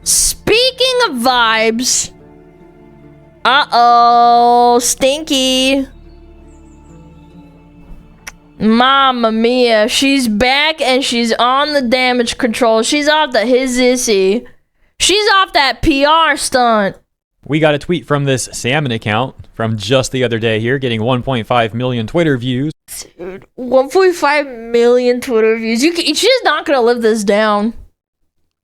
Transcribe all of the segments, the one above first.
Speaking of vibes, uh-oh, Stinky. Mamma mia, she's back and she's on the damage control. She's off the his-issy. She's off that PR stunt. We got a tweet from this Salmon account from just the other day here, getting 1.5 million Twitter views. Dude, 1.5 million Twitter views. She's not gonna live this down.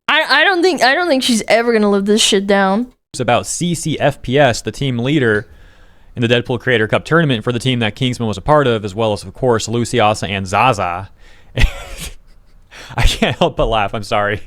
I don't think she's ever gonna live this shit down. It's about CCFPS, the team leader in the Deadpool Creator Cup tournament for the team that Kingsman was a part of, as well as, of course, Luciasa and Zaza. I can't help but laugh. I'm sorry.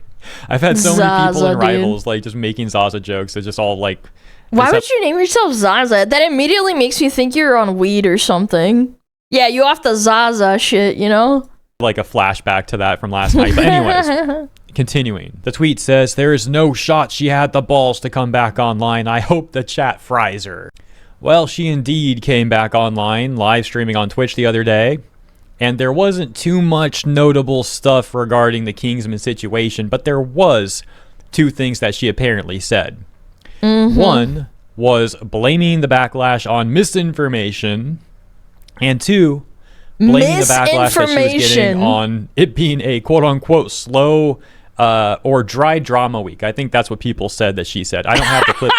I've had so many people in Rivals like just making Zaza jokes. They're just all like, why would you name yourself Zaza? That immediately makes me think you're on weed or something. Yeah, you off the Zaza shit, you know? Like a flashback to that from last night. But anyways, continuing. The tweet says, there is no shot she had the balls to come back online. I hope the chat fries her. Well, she indeed came back online, live streaming on Twitch the other day. And there wasn't too much notable stuff regarding the Kingsman situation, but there was two things that she apparently said. One was blaming the backlash on misinformation, and two, blaming the backlash that she was getting on it being a quote-unquote slow or dry drama week. I think that's what people said that she said. I don't have the clip.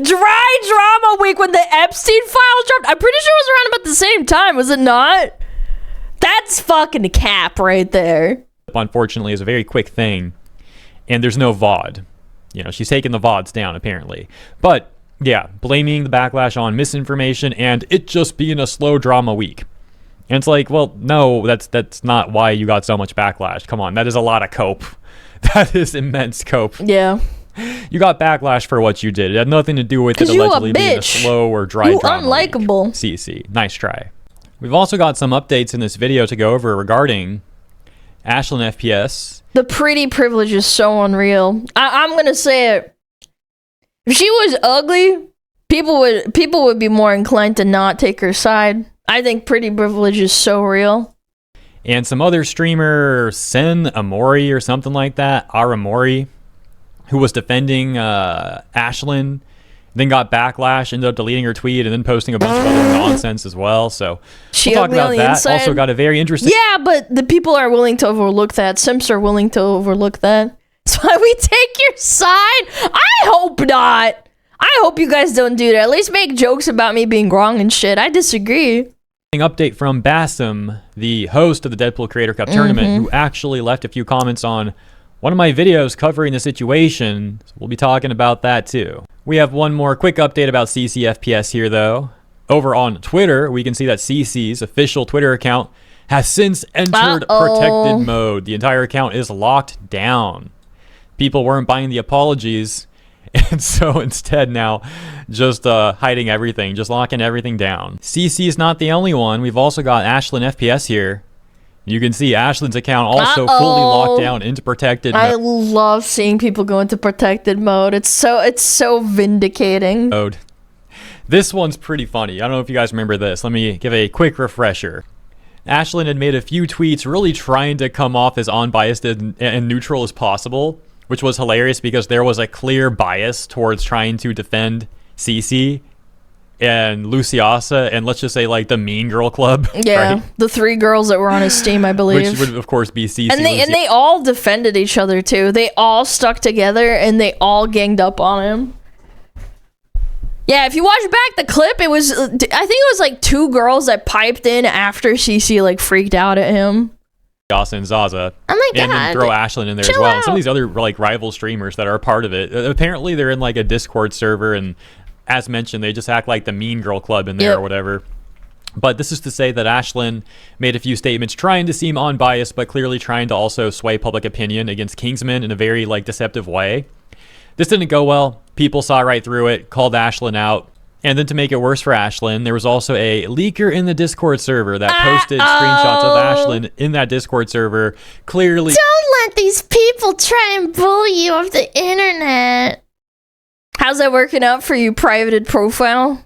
Dry drama week when the Epstein files dropped. I'm pretty sure it was around about the same time, was it not? That's fucking cap right there. Unfortunately, is a very quick thing, and there's no VOD. You know, she's taking the VODs down apparently. But yeah, blaming the backlash on misinformation and it just being a slow drama week. And it's like, well, no, that's not why you got so much backlash. Come on, that is a lot of cope. That is immense cope. Yeah. You got backlash for what you did. It had nothing to do with it allegedly being a slow or dry drama unlikable week. CC. Nice try. We've also got some updates in this video to go over regarding Ashlyn FPS. The pretty privilege is so unreal. I'm gonna say it. If she was ugly, people would be more inclined to not take her side. I think pretty privilege is so real. And some other streamer, Sen Amori or something like that, Aramori, who was defending Ashlyn, then got backlash, ended up deleting her tweet and then posting a bunch of other nonsense as well. So we'll talk about that. Inside. Also got a very interesting... Yeah, but the people are willing to overlook that. Simps are willing to overlook that. That's why we take your side. I hope not. I hope you guys don't do that. At least make jokes about me being wrong and shit. I disagree. Update from Bassam, the host of the Deadpool Creator Cup tournament, who actually left a few comments on one of my videos covering the situation. So we'll be talking about that too. We have one more quick update about CCFPS here though. Over on Twitter, we can see that CC's official Twitter account has since entered protected mode. The entire account is locked down. People weren't buying the apologies, and so instead now just hiding everything, just locking everything down. CC is not the only one. We've also got Ashlyn FPS here. You can see Ashlyn's account also fully locked down into protected mode. I love seeing people go into protected mode. It's so vindicating. This one's pretty funny. I don't know if you guys remember this. Let me give a quick refresher. Ashlyn had made a few tweets really trying to come off as unbiased and neutral as possible, which was hilarious because there was a clear bias towards trying to defend CC and Luciasa, and let's just say like the Mean Girl Club. Yeah, right? The three girls that were on his team, I believe. Which would of course be CC. And they all defended each other too. They all stuck together and they all ganged up on him. Yeah, if you watch back the clip, it was, I think it was like two girls that piped in after CC like freaked out at him. Luciasa and Zaza. Oh my God. And then throw Ashlyn in there as well. And some of these other like rival streamers that are a part of it. Apparently they're in like a Discord server, and as mentioned, they just act like the Mean Girl Club in there or whatever. But this is to say that Ashlyn made a few statements trying to seem unbiased, but clearly trying to also sway public opinion against Kingsman in a very like deceptive way. This didn't go well. People saw right through it, called Ashlyn out. And then to make it worse for Ashlyn, there was also a leaker in the Discord server that posted screenshots of Ashlyn in that Discord server. Clearly, don't let these people try and bully you off the internet. How's that working out for you, privated profile?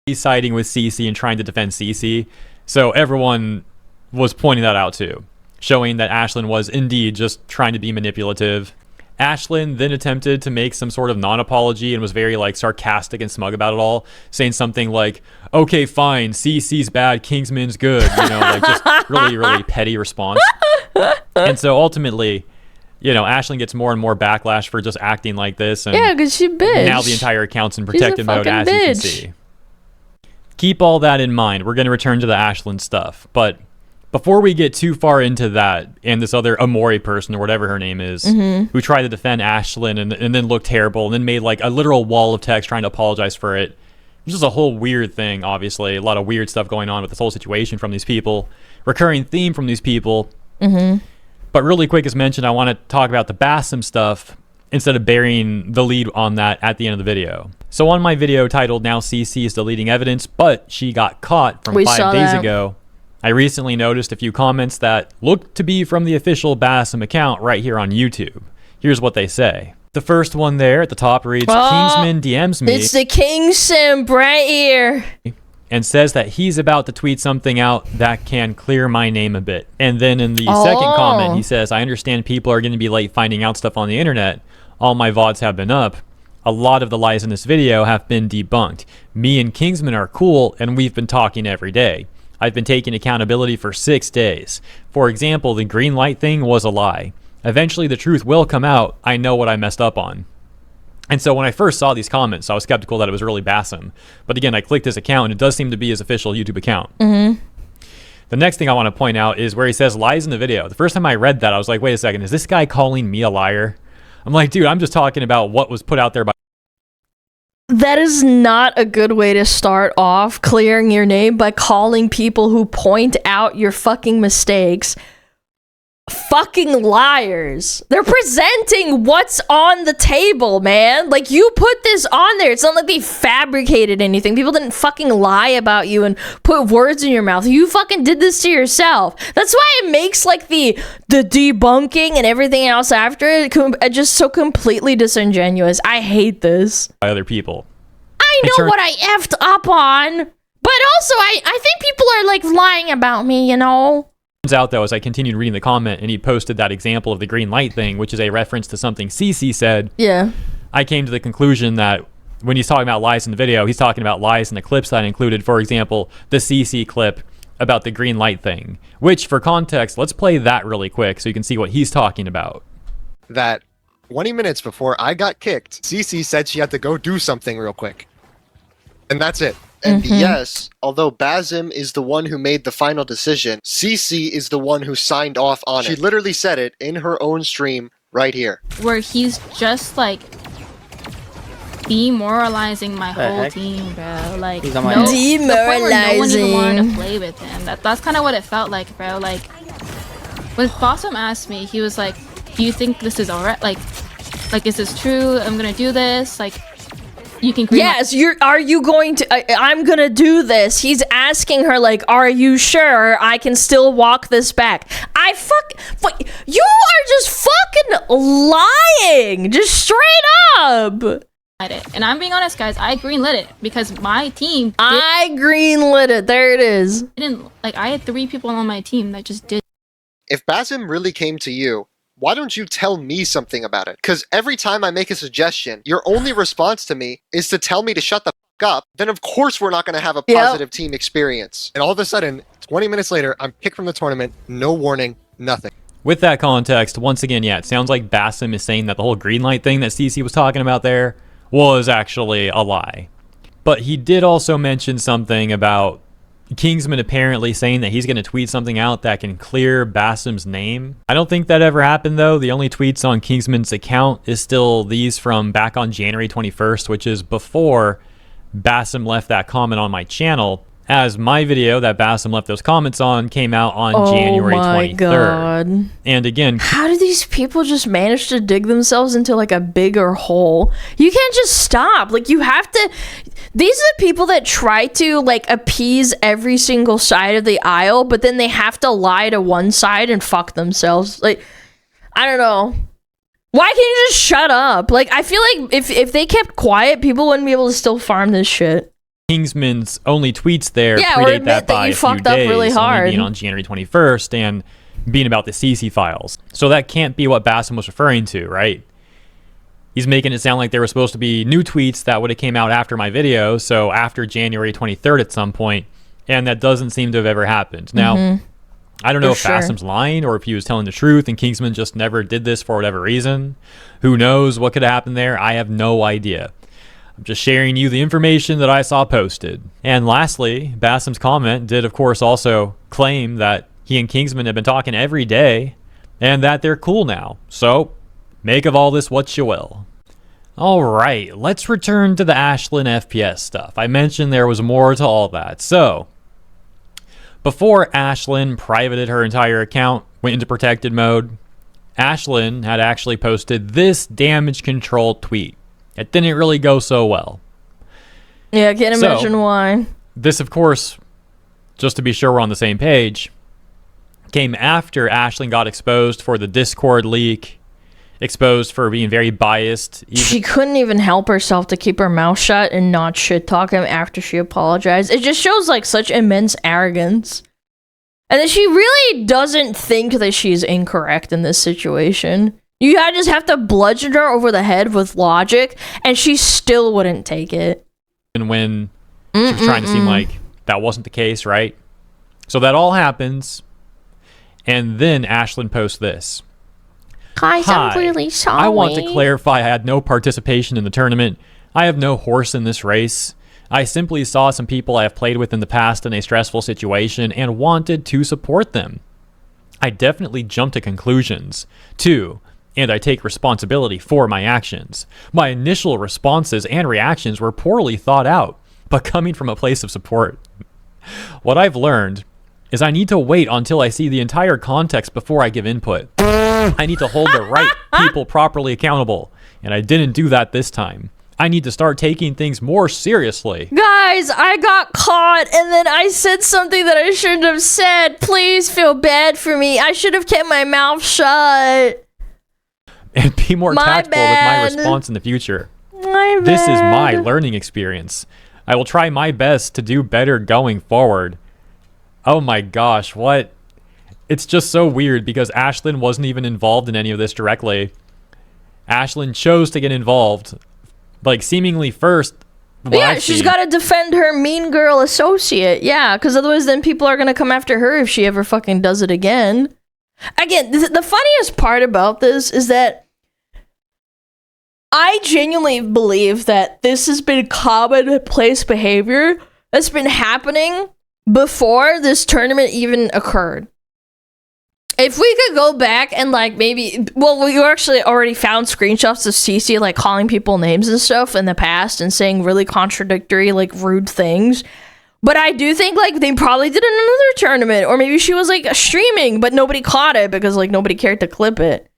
he's siding with CC and trying to defend CC. So everyone was pointing that out too, showing that Ashlyn was indeed just trying to be manipulative. Ashlyn then attempted to make some sort of non-apology and was very like sarcastic and smug about it all, saying something like, okay, fine, CC's bad, Kingsman's good, you know, like just really, really petty response. And so ultimately, you know, Ashlyn gets more and more backlash for just acting like this. And yeah, because she bitch. now the entire account's in protected mode, as bitch. you can see. Keep all that in mind. We're going to return to the Ashlyn stuff. But before we get too far into that, and this other Amori person, or whatever her name is, who tried to defend Ashlyn and then looked terrible, and then made like a literal wall of text trying to apologize for it. This is a whole weird thing, obviously. A lot of weird stuff going on with this whole situation from these people. Recurring theme from these people. But really quick, as mentioned, I want to talk about the Basim stuff instead of burying the lead on that at the end of the video. So on my video titled, Now CC is Deleting Evidence, but She Got Caught from 5 days ago, I recently noticed a few comments that looked to be from the official Basim account right here on YouTube. Here's what they say. The first one there at the top reads, Kingsman DMs me. It's the King Simp right here. And says that he's about to tweet something out that can clear my name a bit. And then in the second comment, he says, I understand people are going to be late finding out stuff on the internet. All my VODs have been up. A lot of the lies in this video have been debunked. Me and Kingsman are cool, and we've been talking every day. I've been taking accountability for 6 days. For example, the green light thing was a lie. Eventually the truth will come out. I know what I messed up on. And so when I first saw these comments, I was skeptical that it was really Basim. But again, I clicked his account, and it does seem to be his official YouTube account. The next thing I want to point out is where he says lies in the video. The first time I read that, I was like, wait a second, is this guy calling me a liar? I'm like, dude, I'm just talking about what was put out there by... That is not a good way to start off clearing your name, by calling people who point out your fucking mistakes fucking liars. They're presenting what's on the table, man. Like, you put this on there. It's not like they fabricated anything. People didn't fucking lie about you and put words in your mouth. You fucking did this to yourself. That's why it makes like the debunking and everything else after it just so completely disingenuous. I hate this. By other people. I know what I effed up on, but also I think people are like lying about me, you know? Turns out, though, as I continued reading the comment and he posted that example of the green light thing, which is a reference to something CC said, I came to the conclusion that when he's talking about lies in the video, he's talking about lies in the clips that included, for example, the CC clip about the green light thing, which, for context, let's play that really quick so you can see what he's talking about. That 20 minutes before I got kicked, CC said she had to go do something real quick. And that's it. And yes, although Basim is the one who made the final decision, CC is the one who signed off on it. She literally said it in her own stream right here. Where he's just like demoralizing my whole team, bro. Like, demoralizing. No one even wanted to play with him. That's kind of what it felt like, bro. Like, when Bossum asked me, he was like, do you think this is alright? Like, is this true? I'm gonna do this? Like, you can yes, are you going to I'm gonna do this. He's asking her like, are you sure I can still walk this back? You are just fucking lying, just straight up. And I'm being honest, guys, I greenlit it because my team I greenlit it. There it is. I had 3 people on my team that just did. If Basim really came to you, why don't you tell me something about it? Because every time I make a suggestion, your only response to me is to tell me to shut the fuck up. Then of course we're not going to have a positive team experience. And all of a sudden, 20 minutes later, I'm kicked from the tournament. No warning, nothing. With that context, once again, yeah, it sounds like Basim is saying that the whole green light thing that CC was talking about there was actually a lie. But he did also mention something about Kingsman apparently saying that he's going to tweet something out that can clear Basim's name. I don't think that ever happened, though. The only tweets on Kingsman's account is still these from back on January 21st, which is before Basim left that comment on my channel, as my video that Basim left those comments on came out on January 23rd. God. And again, how do these people just manage to dig themselves into like a bigger hole? You can't just stop. Like, you have to... These are the people that try to like appease every single side of the aisle, but then they have to lie to one side and fuck themselves. Like, I don't know. Why can't you just shut up? Like, I feel like if they kept quiet, people wouldn't be able to still farm this shit. Kingsman's only tweets there Yeah, or predate admit that that by you a few fucked up days, really only hard. being on January 21st and being about the CC files. So that can't be what Bassam was referring to, right? He's making it sound like there were supposed to be new tweets that would have came out after my video, so after January 23rd at some point, and that doesn't seem to have ever happened. Now, I don't know if Bassam's lying or if he was telling the truth and Kingsman just never did this for whatever reason. Who knows what could have happened there? I have no idea. I'm just sharing you the information that I saw posted. And lastly, Bassam's comment did, of course, also claim that he and Kingsman have been talking every day and that they're cool now. So, make of all this what you will. Alright, let's return to the Ashlyn FPS stuff. I mentioned there was more to all that. So, before Ashlyn privated her entire account, went into protected mode, Ashlyn had actually posted this damage control tweet. It didn't really go so well. Yeah, I can't imagine why. This, of course, just to be sure we're on the same page, came after Ashlyn got exposed for the Discord leak, exposed for being very biased. She couldn't even help herself to keep her mouth shut and not shit talk him after she apologized. It just shows like such immense arrogance. And that she really doesn't think that she's incorrect in this situation. You just have to bludgeon her over the head with logic, and she still wouldn't take it. And when she was trying to seem like that wasn't the case, right? So that all happens, and then Ashlyn posts this. Guys, Hi, I'm really sorry. I want to clarify I had no participation in the tournament. I have no horse in this race. I simply saw some people I have played with in the past in a stressful situation and wanted to support them. I definitely jumped to conclusions, too, and I take responsibility for my actions. My initial responses and reactions were poorly thought out, but coming from a place of support. What I've learned is I need to wait until I see the entire context before I give input. I need to hold the right people properly accountable, and I didn't do that this time. I need to start taking things more seriously. Guys, I got caught and then I said something that I shouldn't have said. Please feel bad for me. I should have kept my mouth shut. And be more tactful with my response in the future. This is my learning experience. I will try my best to do better going forward. Oh my gosh, what? It's just so weird because Ashlyn wasn't even involved in any of this directly. Ashlyn chose to get involved, like seemingly first. Yeah, she's got to defend her mean girl associate. Yeah, because otherwise then people are going to come after her if she ever fucking does it again. Again, the funniest part about this is that I genuinely believe that this has been commonplace behavior that's been happening before this tournament even occurred. If we could go back and like maybe, well, we actually already found screenshots of CC like calling people names and stuff in the past and saying really contradictory, like rude things. But I do think like they probably did another tournament, or maybe she was like streaming, but nobody caught it because like nobody cared to clip it.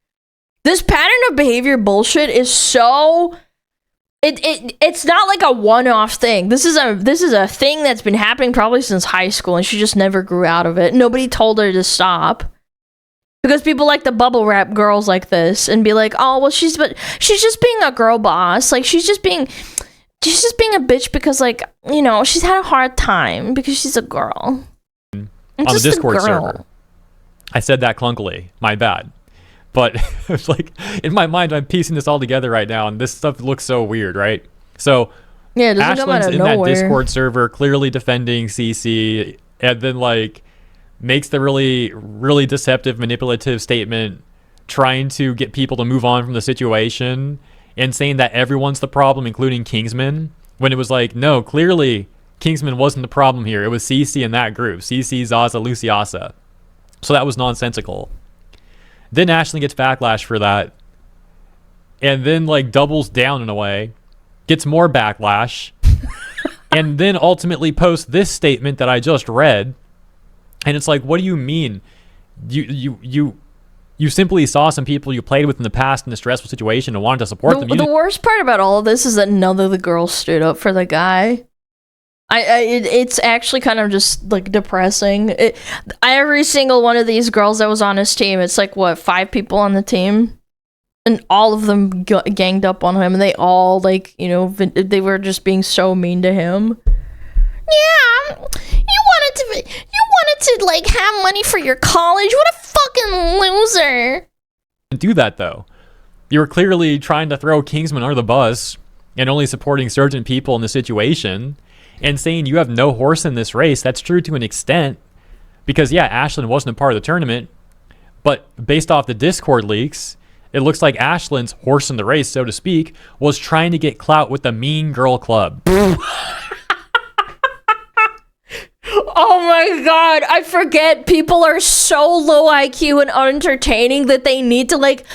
This pattern of behavior bullshit is so. It's not like a one-off thing. This is a thing that's been happening probably since high school, and she just never grew out of it. Nobody told her to stop. Because people like to bubble wrap girls like this and be like, oh, well, she's just being a girl boss. Like, she's just being a bitch because, like, you know, she's had a hard time because she's a girl. On the Discord server. I said that clunkily. My bad. But, it's like, in my mind, I'm piecing this all together right now, and this stuff looks so weird, right? So, yeah, it doesn't come out of nowhere. That Discord server clearly defending CC, and then, like, makes the really, really deceptive, manipulative statement trying to get people to move on from the situation and saying that everyone's the problem, including Kingsman, when it was like, no, clearly Kingsman wasn't the problem here. It was CC and that group. CC, Zaza, Luciasa. So that was nonsensical. Then Ashlyn gets backlash for that and then like doubles down in a way, gets more backlash, and then ultimately posts this statement that I just read. And it's like, what do you mean? You simply saw some people you played with in the past in a stressful situation and wanted to support them. The worst part about all of this is that none of the girls stood up for the guy. It's actually kind of just like depressing. Every single one of these girls that was on his team, it's like what, 5 people on the team, and all of them ganged up on him, and they all like, you know, they were just being so mean to him. You wanted to like have money for your college. What a fucking loser. Do that though. You were clearly trying to throw Kingsman under the bus and only supporting certain people in the situation and saying you have no horse in this race. That's true to an extent because yeah, Ashlyn wasn't a part of the tournament, but based off the Discord leaks, it looks like Ashlyn's horse in the race, so to speak, was trying to get clout with the Mean Girl Club. Oh my god, I forget people are so low IQ and unentertaining that they need to like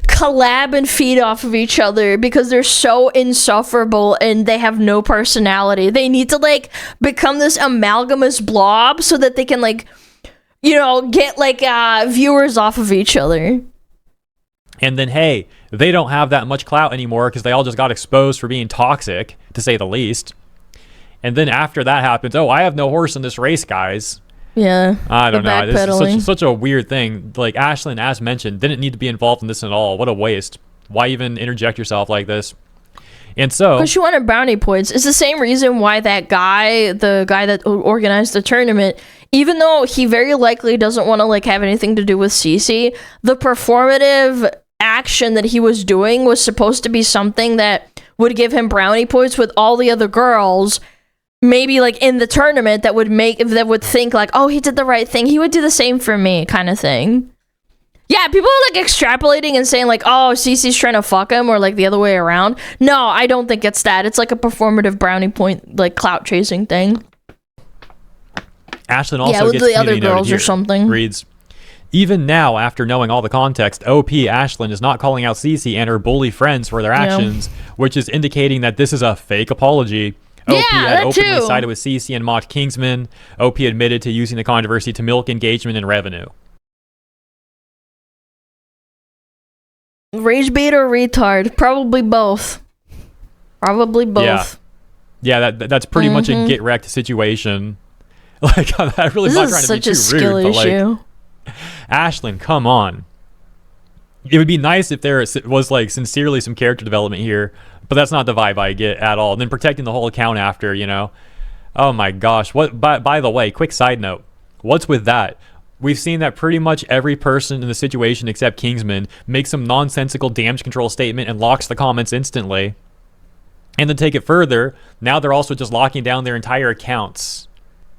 collab and feed off of each other because they're so insufferable and they have no personality. They need to like become this amalgamous blob so that they can like, you know, get like viewers off of each other. And then, hey, they don't have that much clout anymore because they all just got exposed for being toxic, to say the least. And then after that happens, oh, I have no horse in this race, guys. Yeah. I don't know. This is such a weird thing. Like, Ashlyn, as mentioned, didn't need to be involved in this at all. What a waste. Why even interject yourself like this? And so... Because she wanted brownie points. It's the same reason why that guy, the guy that organized the tournament, even though he very likely doesn't want to, like, have anything to do with Cece, the performative action that he was doing was supposed to be something that would give him brownie points with all the other girls, maybe like in the tournament, that would think like, oh, he did the right thing, he would do the same for me, kind of thing. Yeah, people are like extrapolating and saying like, oh, Cece's trying to fuck him or like the other way around. No, I don't think it's that. It's like a performative brownie point, like clout chasing thing. Ashlyn also with gets the other community girls noted or here. something. Reads, even now, after knowing all the context, OP Ashlyn is not calling out Cece and her bully friends for their actions, which is indicating that this is a fake apology. OP had openly sided with Cece and mocked Kingsman. OP admitted to using the controversy to milk engagement and revenue. Rage bait or retard? Probably both. Probably both. Yeah, that's pretty much a get wrecked situation. Like, I really This not is trying to such be a too skill rude, but issue. like, Ashlyn, come on. It would be nice if there was like sincerely some character development here, but that's not the vibe I get at all. And then protecting the whole account after, you know. Oh my gosh. What? By the way, quick side note. What's with that? We've seen that pretty much every person in the situation except Kingsman makes some nonsensical damage control statement and locks the comments instantly. And then take it further, now they're also just locking down their entire accounts.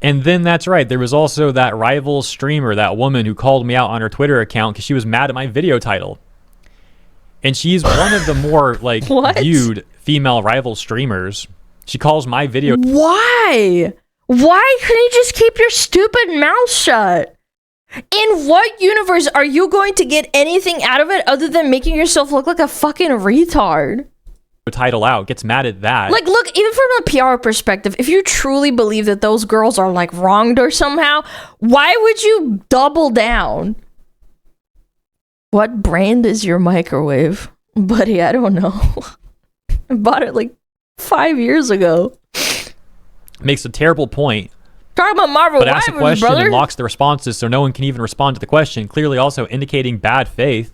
And then that's right, there was also that rival streamer, that woman who called me out on her Twitter account because she was mad at my video title. And she's one of the more like viewed female rival streamers. She calls my video... Why? Why couldn't you just keep your stupid mouth shut? In what universe are you going to get anything out of it other than making yourself look like a fucking retard? Title out, gets mad at that. Like, look, even from a PR perspective, if you truly believe that those girls are like wronged or somehow, why would you double down? What brand is your microwave? Buddy, I don't know. I bought it like 5 years ago. Makes a terrible point. Talking about Marvel but asks a question brother. and locks the responses so no one can even respond to the question, clearly also indicating bad faith.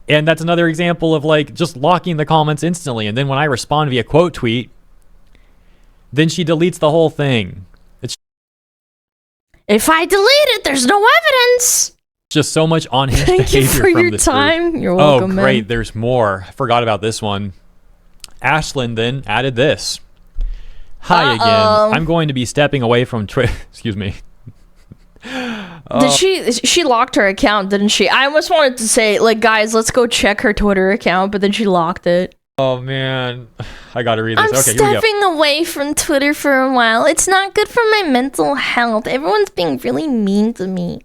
And that's another example of like just locking the comments instantly. And then when I respond via quote tweet, then she deletes the whole thing. It's if I delete it, there's no evidence. just so much unhinged Thank you behavior for from your this time. group. You're welcome, Oh, great. man. There's more. I forgot about this one. Ashlyn then added this. Hi again. I'm going to be stepping away from Twitter. Excuse me. Did she locked her account, didn't she? I almost wanted to say, like, guys, let's go check her Twitter account, but then she locked it. Oh, man. I got to read this. I'm Okay, here we go. stepping away from Twitter for a while. It's not good for my mental health. Everyone's being really mean to me.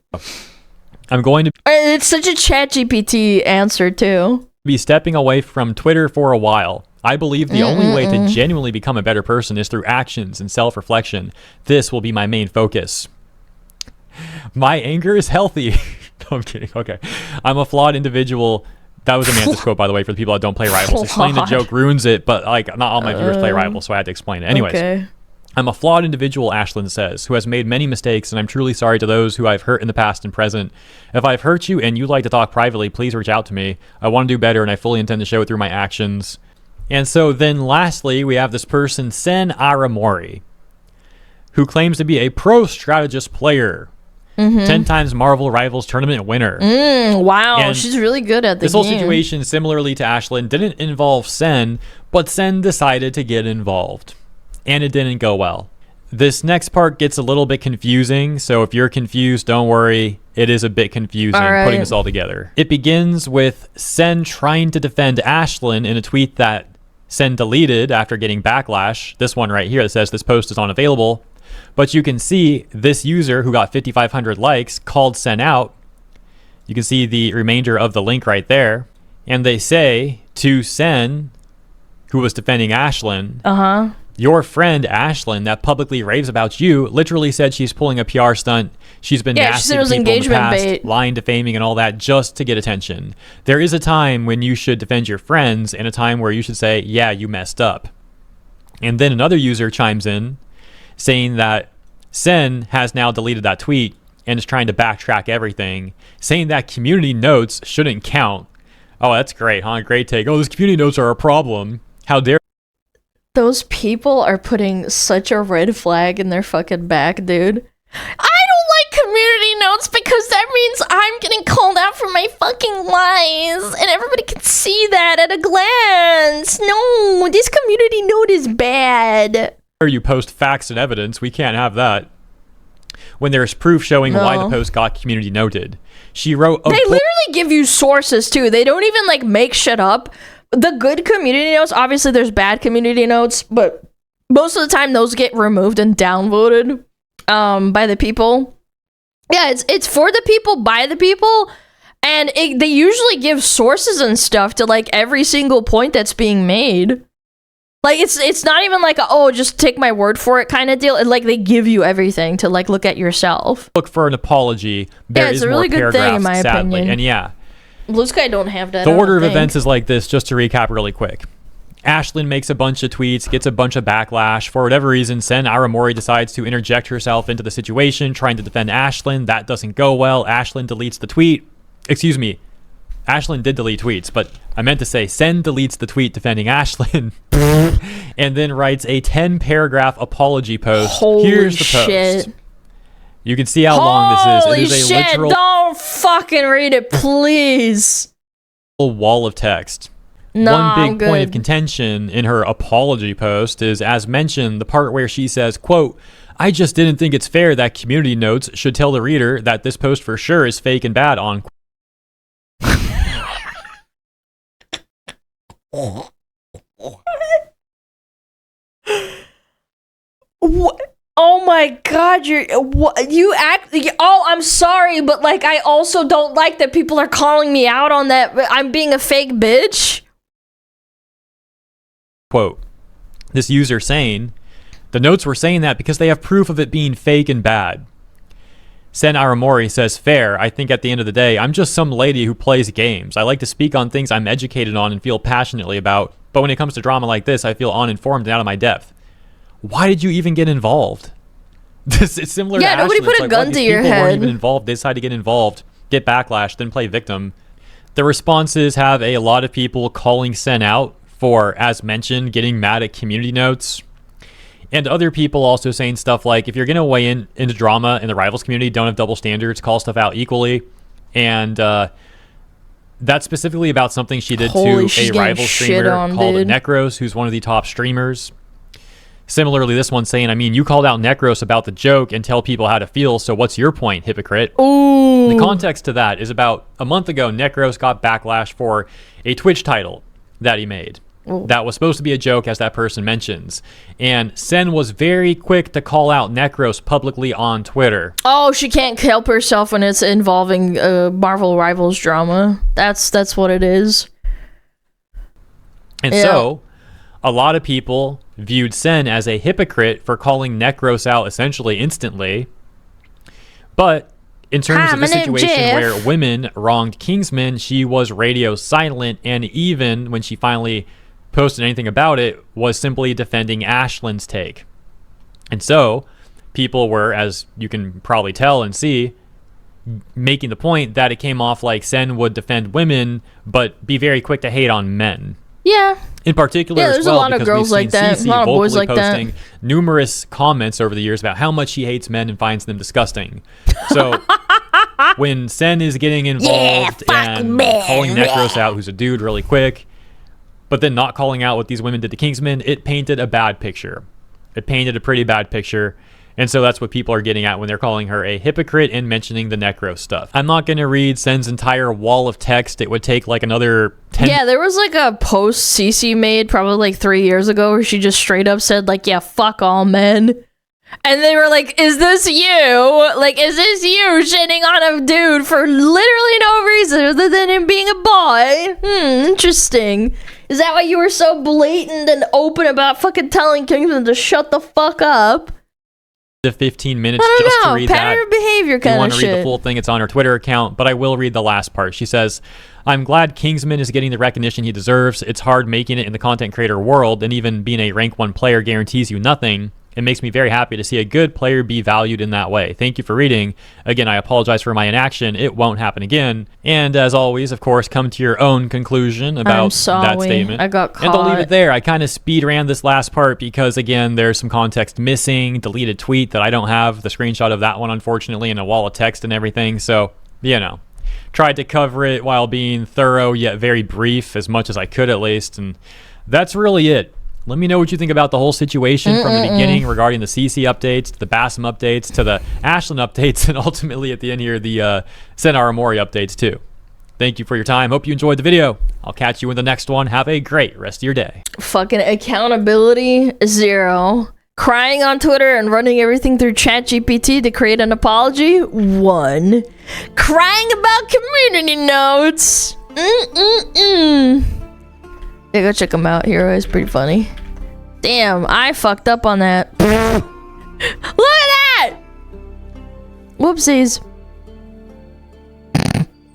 I'm going to It's such a ChatGPT answer, too. be stepping away from Twitter for a while. I believe the only way to genuinely become a better person is through actions and self-reflection. This will be my main focus. My anger is healthy. No, I'm kidding. Okay. I'm a flawed individual. That was a Mantis quote, by the way, for the people that don't play Rivals. Explaining the joke ruins it, but like not all my viewers play Rivals, so I had to explain it. Anyways, Okay. I'm a flawed individual, Ashlyn says, who has made many mistakes, and I'm truly sorry to those who I've hurt in the past and present. If I've hurt you and you'd like to talk privately, please reach out to me. I want to do better, and I fully intend to show it through my actions. And so then lastly, we have this person, Sen Aramori. who claims to be a pro strategist player. 10 times Marvel Rivals tournament winner. Wow, And she's really good at the This game. whole situation, similarly to Ashlyn, didn't involve Sen, but Sen decided to get involved. And it didn't go well. This next part gets a little bit confusing, so if you're confused, don't worry. It is a bit confusing putting this all together. It begins with Sen trying to defend Ashlyn in a tweet that Sen deleted after getting backlash. This one right here that says this post is unavailable. But you can see this user who got 5,500 likes called Sen out. You can see the remainder of the link right there. And they say to Sen, who was defending Ashlyn, your friend Ashlyn that publicly raves about you literally said she's pulling a PR stunt. She's been nasty to people in the past, lying, defaming, and all that just to get attention. There is a time when you should defend your friends and a time where you should say, yeah, you messed up. And then another user chimes in saying that Sen has now deleted that tweet and is trying to backtrack everything, saying that community notes shouldn't count. Oh, that's great, huh? Great take. Oh, those community notes are a problem. How dare Those people are putting such a red flag in their fucking back, dude. I don't like community notes because that means I'm getting called out for my fucking lies, and everybody can see that at a glance. No, this community note is bad. you post facts and evidence? We can't have that. When there's proof showing why the post got community noted. She wrote... They literally give you sources, too. They don't even, like, make shit up. The good community notes, obviously there's bad community notes, but most of the time those get removed and downvoted by the people. Yeah, it's for the people, by the people, and they usually give sources and stuff to, like, every single point that's being made. Like, it's not even like, just take my word for it kind of deal. Like, they give you everything to, like, look at yourself. Look for an apology. There is it's a really more good thing, in my sadly. opinion. And yeah. Blue Sky don't have that. The order of events is like this, just to recap really quick. Ashlyn makes a bunch of tweets, gets a bunch of backlash. For whatever reason, Sen Aramori decides to interject herself into the situation, trying to defend Ashlyn. That doesn't go well. Ashlyn deletes the tweet. Excuse me. Ashlyn did delete tweets, but I meant to say Sen deletes the tweet defending Ashlyn and then writes a 10-paragraph apology post. Here's the post. You can see how long this is. It is a literal... Don't fucking read it, please. Wall of text. One big point of contention in her apology post is, as mentioned, the part where she says, quote, I just didn't think it's fair that community notes should tell the reader that this post for sure is fake and bad on. What? Oh my god, I'm sorry, but like I also don't like that people are calling me out on that I'm being a fake bitch. Quote, this user saying, the notes were saying that because they have proof of it being fake and bad. Sen Aramori says, fair, I think at the end of the day, I'm just some lady who plays games. I like to speak on things I'm educated on and feel passionately about, but when it comes to drama like this, I feel uninformed and out of my depth. Why did you even get involved? It's similar to nobody Ashlyn. put a gun to your people head. weren't even involved. They decided to get involved, get backlash, then play victim. The responses have a lot of people calling Sen out for, as mentioned, getting mad at community notes. And other people also saying stuff like, if you're going to weigh into drama in the Rivals community, don't have double standards, call stuff out equally. And that's specifically about something she did to a rival streamer called Necros, who's one of the top streamers. Similarly, this one's saying, I mean, you called out Necros about the joke and tell people how to feel, so what's your point, hypocrite? Ooh. The context to that is about a month ago, Necros got backlash for a Twitch title that he made. Ooh. That was supposed to be a joke, as that person mentions. And Sen was very quick to call out Necros publicly on Twitter. Oh, she can't help herself when it's involving Marvel Rivals drama. That's what it is. And so, a lot of people viewed Sen as a hypocrite for calling Necros out essentially instantly. But in terms of the situation where women wronged Kingsman, she was radio silent, and even when she finally posted anything about it, was simply defending Ashlyn's take. And so people were, as you can probably tell and see, making the point that it came off like Sen would defend women but be very quick to hate on men. Yeah. In particular, Yeah, as there's a well, lot of because girls we've like seen that, Cece a lot of boys vocally like that. posting numerous comments over the years about how much she hates men and finds them disgusting. So when Sen is getting involved and calling Necros out, who's a dude, really quick, but then not calling out what these women did to Kingsman, it painted a bad picture. It painted a pretty bad picture. And so that's what people are getting at when they're calling her a hypocrite and mentioning the Necro stuff. I'm not going to read Sen's entire wall of text. It would take like another 10. Yeah, there was like a post Cece made probably like 3 years ago where she just straight up said like, yeah, fuck all men. And they were like, is this you? Like, is this you shitting on a dude for literally no reason other than him being a boy? Interesting. Is that why you were so blatant and open about fucking telling Kingsman to shut the fuck up? To 15 minutes I just don't know, to read pattern that. of behavior If you kind want of to read the shit. full thing, it's on her Twitter account, but I will read the last part. She says, I'm glad Kingsman is getting the recognition he deserves. It's hard making it in the content creator world, and even being a rank 1 player guarantees you nothing. It makes me very happy to see a good player be valued in that way. Thank you for reading. Again, I apologize for my inaction. It won't happen again. And as always, of course, come to your own conclusion about that statement. I got caught. And I'll leave it there. I kind of speed ran this last part because, again, there's some context missing, deleted tweet that I don't have the screenshot of that one, unfortunately, and a wall of text and everything. So, you know, tried to cover it while being thorough yet very brief, as much as I could at least. And that's really it. Let me know what you think about the whole situation from the beginning regarding the CC updates, to the Bassam updates, to the Ashlyn updates, and ultimately at the end here, the Sen Aramori updates too. Thank you for your time. Hope you enjoyed the video. I'll catch you in the next one. Have a great rest of your day. Fucking accountability, 0. Crying on Twitter and running everything through ChatGPT to create an apology, 1. Crying about community notes. Yeah, go check him out. Hero is pretty funny. Damn, I fucked up on that. Look at that! Whoopsies.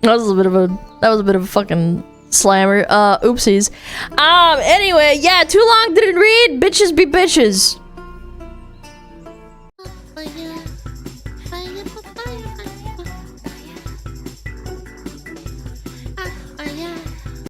That was a bit of a fucking slammer. Oopsies. Anyway, yeah, too long didn't read. Bitches be bitches.